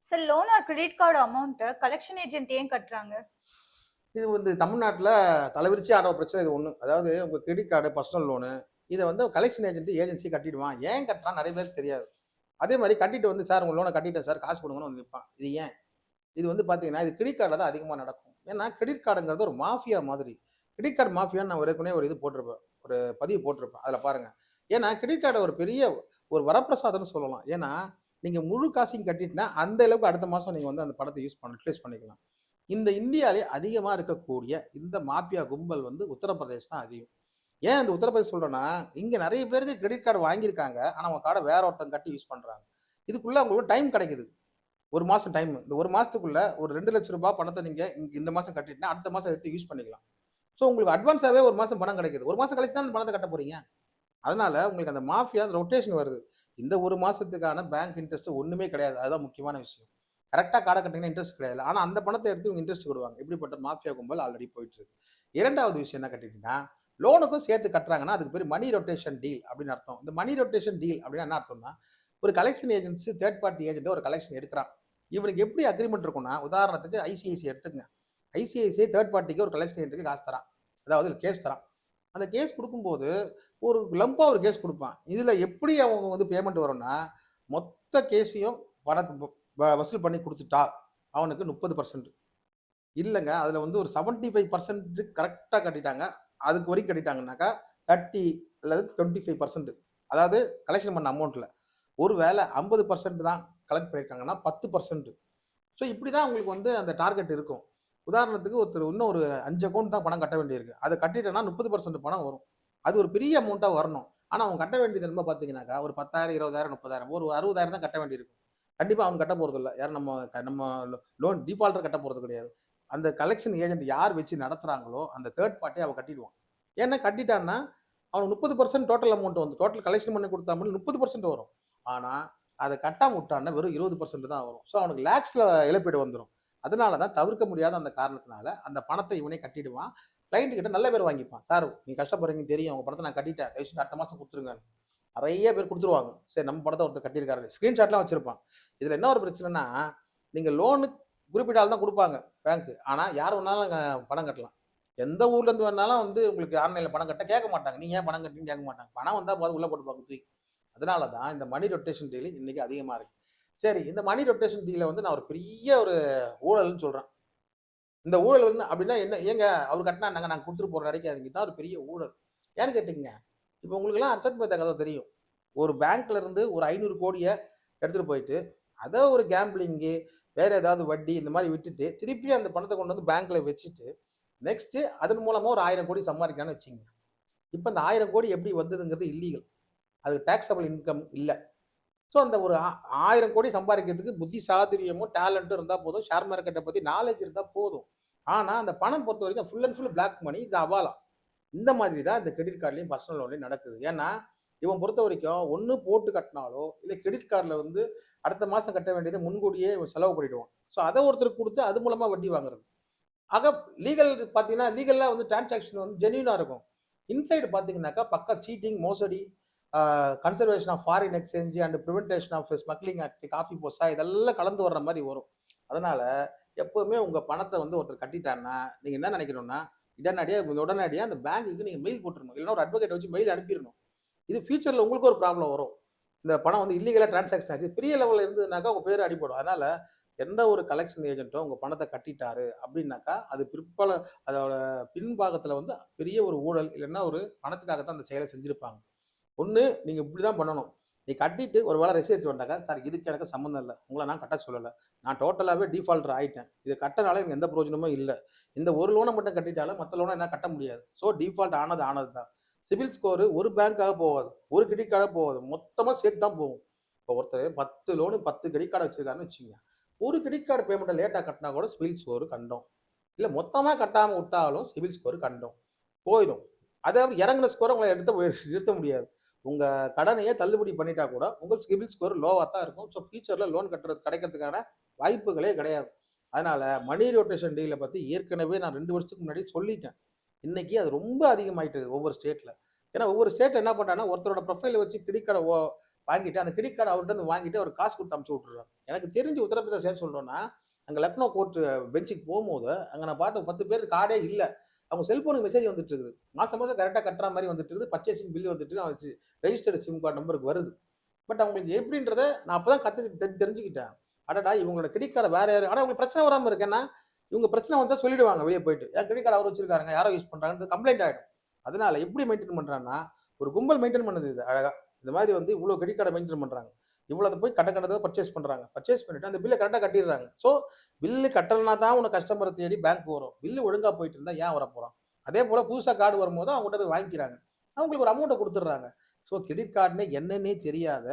Sir loan or credit card அமௌண்ட்டை collection agent ஏன் கட்டுறாங்க? இது வந்து தமிழ்நாட்டில் தலைவிரிச்சு ஆடுற பிரச்சனை இது ஒன்று. அதாவது உங்கள் கிரெடிட் கார்டு, பர்சனல் லோனு இதை வந்து கலெக்ஷன் ஏஜென்சி கட்டிடுவான். ஏன் கட்டுறான் நிறைய பேருக்கு தெரியாது. அதே மாதிரி கட்டிட்டு வந்து சார் உங்கள் லோனை கட்டிட்டேன் சார் காசு கொடுங்கன்னு வந்து நிற்பான். இது ஏன்? இது வந்து பார்த்தீங்கன்னா இது கிரெடிட் கார்டில் தான் அதிகமாக நடக்கும். ஏன்னா கிரெடிட் கார்டுங்கிறது ஒரு மாஃபியா மாதிரி. கிரெடிட் கார்டு மாஃபியான்னு நான் ஏற்கனவே ஒரு இது போட்டிருப்பேன், ஒரு பதிவு போட்டிருப்பேன். அதில் பாருங்கள். ஏன்னா கிரெடிட் கார்டை ஒரு பெரிய ஒரு வரப்பிரசாதம்னு சொல்லலாம். ஏன்னா நீங்கள் முழு காசையும் கட்டிட்டுனா அந்த அளவுக்கு அடுத்த மாதம் நீங்கள் வந்து அந்த பணத்தை யூட்டிலைஸ் பண்ணிக்கலாம். இந்த இந்தியாவிலே அதிகமாக இருக்கக்கூடிய இந்த மாஃபியா கும்பல் வந்து உத்தரப்பிரதேஷ் தான் அதிகம். ஏன் இந்த உத்தரப்பிரதேஷ் சொல்கிறேன்னா, இங்கே நிறைய பேருக்கு கிரெடிட் கார்டு வாங்கியிருக்காங்க. ஆனால் அவங்க கார்டை வேற ஒருத்தங்க கட்டி யூஸ் பண்ணுறாங்க. இதுக்குள்ளே அவங்களுக்கு டைம் கிடைக்குது. ஒரு மாதம் டைம். இந்த ஒரு மாதத்துக்குள்ள ஒரு 2,00,000 ரூபாய் பணத்தை நீங்கள் இந்த மாதம் கட்டிட்டுனா அடுத்த மாதம் எடுத்து யூஸ் பண்ணிக்கலாம். ஸோ உங்களுக்கு அட்வான்ஸாகவே ஒரு மாதம் பணம் கிடைக்குது. ஒரு மாதம் கழிச்சு தான் அந்த பணத்தை கட்ட போகிறீங்க. அதனால உங்களுக்கு அந்த மாஃபியா அந்த ரொட்டேஷன் வருது. இந்த ஒரு மாதத்துக்கான பேங்க் இன்ட்ரெஸ்ட் ஒன்றுமே கிடையாது. அதுதான் முக்கியமான விஷயம். கரெக்டாக காடை கட்டிங்கன்னா இன்ட்ரெஸ்ட் கிடையாது. ஆனால் அந்த பணத்தை எடுத்து இவங்க இன்ட்ரெஸ்ட் கொடுவாங்க. இப்படிப்பட்ட மாஃபியா கும்பல் ஆல்ரெடி போயிட்டு இருக்கு. இரண்டாவது விஷயம் என்ன கட்டிட்டீங்கன்னா, லோனுக்கும் சேர்த்து கட்டுறாங்கன்னா அதுக்கு பேர் மணி ரொட்டேஷன் டீல் அப்படின்னு அர்த்தம். இந்த மணி ரொட்டேஷன் டீல் அப்படின்னா என்ன அர்த்தம்னா, ஒரு collection agency third party agent ஒரு கலெக்ஷன் எடுக்கிறான். இவனுக்கு எப்படி அக்ரிமெண்ட் இருக்கும்னா, உதாரணத்துக்கு ஐசிஐசி எடுத்துங்க. ஐசிஐசிஐ தேர்ட் பார்ட்டிக்கு ஒரு கலெக்ஷன் ஏஜென்ட்டுக்கு காசு தரான். அதாவது கேஸ் தரான். அந்த கேஸ் கொடுக்கும்போது ஒரு லம்பா ஒரு கேஸ் கொடுப்பான். இதில் எப்படி அவங்க வந்து பேமெண்ட் வரும்னா, மொத்த கேஸையும் பணத்தை வசூல் பண்ணி கொடுத்துட்டா அவனுக்கு 30%. இல்லைங்க அதில் வந்து ஒரு 75% கரெக்டாக கட்டிட்டாங்க. அதுக்கு வரைக்கும் கட்டிட்டாங்கன்னாக்கா 30 அல்லது 25%. அதாவது கலெக்ஷன் பண்ண அமௌண்ட்டில் ஒரு வேளை 50% தான் கலெக்ட் பண்ணியிருக்காங்கன்னா 10%. ஸோ இப்படி தான் உங்களுக்கு வந்து அந்த டார்கெட் இருக்கும். உதாரணத்துக்கு ஒருத்தர் இன்னும் ஒரு 5 அக்கௌண்ட் தான் பணம் கட்ட வேண்டியிருக்கு. அதை கட்டிட்டேன்னா 30% பணம் வரும். அது ஒரு பெரிய அமௌண்ட்டாக வரணும். ஆனால் அவங்க கட்ட வேண்டியது என்ன பார்த்தீங்கன்னாக்கா ஒரு 10,000, 20,000, 30,000 ஒரு 60,000 தான் கட்ட வேண்டியிருக்கும். கண்டிப்பாக அவங்க கட்ட போகிறது இல்லை. யாரும் நம்ம லோன் டிஃபால்ட்டர் கட்ட போகிறது கிடையாது. அந்த கலெக்ஷன் ஏஜென்ட் யார் வச்சு நடத்துகிறாங்களோ அந்த தேர்ட் பார்ட்டியை அவன் கட்டிடுவான். ஏன்னா கட்டிட்டான்னா அவனுக்கு 30% டோட்டல் அமௌண்ட் வந்து டோட்டல் கலெக்ஷன் பண்ணி கொடுத்தா மட்டும் 30% வரும். ஆனால் அதை கட்டாம விட்டான்னா வெறும் 20% தான் வரும். ஸோ அவனுக்கு லேக்ஸில் இழப்பீடு வந்துடும். அதனால தான் தவிர்க்க முடியாத அந்த காரணத்தினால அந்த பணத்தை இவனே கட்டிடுவான். கிளைண்ட் கிட்ட நல்ல பேர் வாங்கிப்பான். சார் நீ கஷ்டப்படுறீங்க தெரியும், உங்க பணத்தை நான் கட்டிட்டேன், தயவுசெய்து அடுத்த மாதம் கொடுத்துருங்க. நிறைய பேர் கொடுத்துருவாங்க. சரி நம்ம பணத்தை ஒருத்தர் கட்டியிருக்காரு, ஸ்க்ரீன்ஷாட்லாம் வச்சிருப்பான். இதில் என்ன ஒரு பிரச்சனைனா, நீங்கள் லோனு குறிப்பிட்டால் தான் கொடுப்பாங்க பேங்க். ஆனால் யார் வேணாலும் பணம் கட்டலாம். எந்த ஊர்லேருந்து வேணாலும் வந்து உங்களுக்கு ஆன்லைனில் பணம் கட்ட கேட்க மாட்டாங்க. நீங்கள் ஏன் பணம் கட்டின்னு கேட்க மாட்டாங்க. பணம் வந்தால் போது உள்ளே போட்டு தூக்கி. அதனால தான் இந்த மணி ரொட்டேஷன் டீல் இன்னைக்கு அதிகமாக இருக்கு. சரி இந்த மணி ரொட்டேஷன் டீலை வந்து நான் ஒரு பெரிய ஒரு ஊழல்னு சொல்கிறேன். இந்த ஊழல் வந்து அப்படின்னா என்ன? ஏங்க அவர் கட்டினா நாங்கள் கொடுத்துட்டு போகிற நினைக்காதீங்க. இதுதான் ஒரு பெரிய ஊழல். ஏன்னு கேட்டிங்க, இப்போ உங்களுக்குலாம் ஹர்ஷத் மேத்தா கதை தெரியும். ஒரு பேங்க்ல இருந்து ஒரு 500 கோடியை எடுத்துகிட்டு போயிட்டு அதை ஒரு கேம்பிளிங்கு வேற ஏதாவது வட்டி இந்த மாதிரி விட்டுட்டு திருப்பி அந்த பணத்தை கொண்டு வந்து பேங்க்ல வச்சுட்டு நெக்ஸ்ட் அதன் மூலமா ஒரு 1000 கோடி சம்பாதிக்கான்னு வச்சுங்க. இப்போ அந்த 1000 கோடி எப்படி வந்ததுங்கிறது இல்லீகல். அது டாக்ஸபிள் இன்கம் இல்லை. ஸோ அந்த ஒரு 1000 கோடி சம்பாதிக்கிறதுக்கு புத்தி சாதுரியமும் டேலண்ட்டும் இருந்தால் போதும். ஷேர் மார்க்கெட்டை பற்றி நாலேஜ் இருந்தால் போதும். ஆனால் அந்த பணம் பொறுத்த வரைக்கும் full and full black money, இது அவாலாம். இந்த மாதிரி தான் இந்த கிரெடிட் கார்ட்லையும் பர்சனல் லோன்லையும் நடக்குது. ஏன்னா இவன் பொறுத்த வரைக்கும் ஒன்று போட்டு கட்டினாலோ இல்லை கிரெடிட் கார்டில் வந்து அடுத்த மாதம் கட்ட வேண்டியதை முன்கூடியே செலவு பண்ணிடுவான். ஸோ அதை ஒருத்தருக்கு கொடுத்து அது மூலமாக வட்டி வாங்குறது. ஆக லீகல் பார்த்தீங்கன்னா லீகலாக வந்து டிரான்சாக்ஷன் வந்து ஜென்யூனாக இருக்கும். இன்சைடு பார்த்தீங்கன்னாக்கா பக்கா சீட்டிங், மோசடி, conservation of foreign exchange and prevention of smuggling act, COFEPOSA இதெல்லாம் கலந்து வர்ற மாதிரி வரும். அதனால எப்போவுமே உங்கள் பணத்தை வந்து ஒருத்தர் கட்டிட்டான்னா நீங்கள் என்ன நினைக்கணும்னா உடனடியாக அந்த பேங்க்குக்கு நீங்கள் மெயில் போட்டுருணும். இல்லைன்னா ஒரு அட்வொகேட் வச்சு மெயில் அனுப்பிடணும். இது ஃபியூச்சரில் உங்களுக்கு ஒரு ப்ராப்ளம் வரும். இந்த பணம் வந்து இல்லீகலாக டிரான்சாக்ஷன் ஆச்சு பெரிய லெவலில் இருந்ததுனாக்கா உங்கள் பேர் அடிப்படும். அதனால் எந்த ஒரு கலெக்ஷன் ஏஜென்ட்டோ உங்கள் பணத்தை கட்டிட்டாரு அப்படின்னாக்கா அது அதோட பின்பாகத்தில் வந்து பெரிய ஒரு ஊழல் இல்லைன்னா ஒரு பணத்துக்காகத்தான் அந்த செயலை செஞ்சுருப்பாங்க. ஒன்று நீங்கள் இப்படி தான் பண்ணணும். நீ கட்டிட்டு ஒரு வேளை ரெசிட் எடுத்து வந்தாக்கா, சார் இதுக்கு எனக்கு சம்மந்தம் இல்லை, உங்களை நான் கட்ட சொல்லலை, நான் டோட்டலாகவே டிஃபால்டர் ஆகிட்டேன், இது கட்டினால எனக்கு எந்த பிரயோஜனமும் இல்லை, இந்த ஒரு லோனை மட்டும் கட்டிட்டாலும் மற்ற லோனை என்ன கட்ட முடியாது. ஸோ டிஃபால்ட் ஆனது தான். சிவில் ஸ்கோரு ஒரு பேங்க்காக போகாது, ஒரு கிரெடிட் கார்டாக போகாது, மொத்தமாக சேர்த்து தான் போகும். இப்போ ஒருத்தர் 10 லோனு 10 கிரெடிட் கார்டு வச்சிருக்காருன்னு வச்சுக்கோங்க. ஒரு கிரெடிட் கார்டு பேமெண்ட்டை லேட்டாக கட்டினா கூட சிவில் ஸ்கோரு கண்டோம். இல்லை மொத்தமாக கட்டாமல் விட்டாலும் சிவில் ஸ்கோர் கண்டோம் போயிடும். அதாவது இறங்கின ஸ்கோரை உங்களை நிறுத்த முடியாது. உங்கள் கடனையே தள்ளுபடி பண்ணிட்டா கூட உங்கள் சிபில் ஸ்கோர் லோவாக தான் இருக்கும். ஸோ ஃபியூச்சரில் லோன் கிடைக்கிறதுக்கான வாய்ப்புகளே கிடையாது. அதனால் மணி ரொட்டேஷன் டீலை பற்றி ஏற்கனவே நான் 2 வருஷத்துக்கு முன்னாடி சொல்லிட்டேன். இன்றைக்கி அது ரொம்ப அதிகமாயிட்டது ஒவ்வொரு ஸ்டேட்டில். ஏன்னா ஒவ்வொரு ஸ்டேட்டில் என்ன பண்ணுறாங்கன்னா ஒருத்தரோட ப்ரொஃபைலை வச்சு கிரெடிட் கார்டை வாங்கிட்டு அந்த கிரெடிட் கார்டு அவர்கிட்ட இருந்து வாங்கிட்டு அவர் காசு கொடுத்து அமுச்சு விட்டுறாங்க. எனக்கு தெரிஞ்சு உத்தரப்பிரதேச ஏன் சொல்றோம்னா, அங்க லக்னோ கோர்ட் பெஞ்சுக்கு போகும்போது அங்க நான் பார்த்த 10 பேர் கார்டே இல்ல. அவங்க செல்போனுக்கு மெசேஜ் வந்துட்டு இருக்குது. மாசம் மாசம் கரெக்ட்டா கட்டுற மாரி வந்துட்டு இருக்குது. பர்ச்சேசிங் பில் வந்துட்டு ரெஜிஸ்டர்ட் சிம் கார்டு நம்பருக்கு வருது. பட் அவங்களுக்கு எப்படின்றத நான் அப்பதான் கத்துக்கிட்டு தெரிஞ்சுக்கிட்டேன். அடடா! இவங்களோட கிரெடிட் கார்ட வேற யாரு ஆனா உங்களுக்கு பிரச்சனை வராம இருக்கேன்னா, இவங்க பிரச்சனை வந்தா சொல்லிடுவாங்க வெளிய போயிட்டு. என் கிரெடிட் கார்டு அவர் வச்சிருக்காருங்க. யாரோ யூஸ் பண்றாங்கன்னு கம்ப்ளைண்ட் ஆயிடும். அதனால எப்படி மெயின்டெயின் பண்றான்னா, ஒரு கும்பல் மெயின்டெயின் பண்ணுது இது அழகா. இந்த மாதிரி வந்து இவ்ளோ கிரெடிட் கார்ட மெயின்டெயின் பண்றாங்க. இவ்வளவு போய் கட்டத பர்ச்சேஸ் பண்றாங்க. பர்ச்சேஸ் பண்ணிட்டு அந்த பில்ல கரெக்ட்டா கட்டிடுறாங்க. சோ பில்லு கட்டலனா தான் உனக்கு கஸ்டமர தேடி பேங்க் வரும். பில்லு ஒழுங்கா போயிட்டு இருந்தா ஏன் வரப்போறான்? அதே போல புதுசா கார்டு வரும்போது அவங்ககிட்ட போய் வாங்கிக்கிறாங்க. அவங்களுக்கு ஒரு அமௌண்ட்ட குடுத்துடுறாங்க. சோ கிரெடிட் கார்டுன்னு என்னன்னே தெரியாத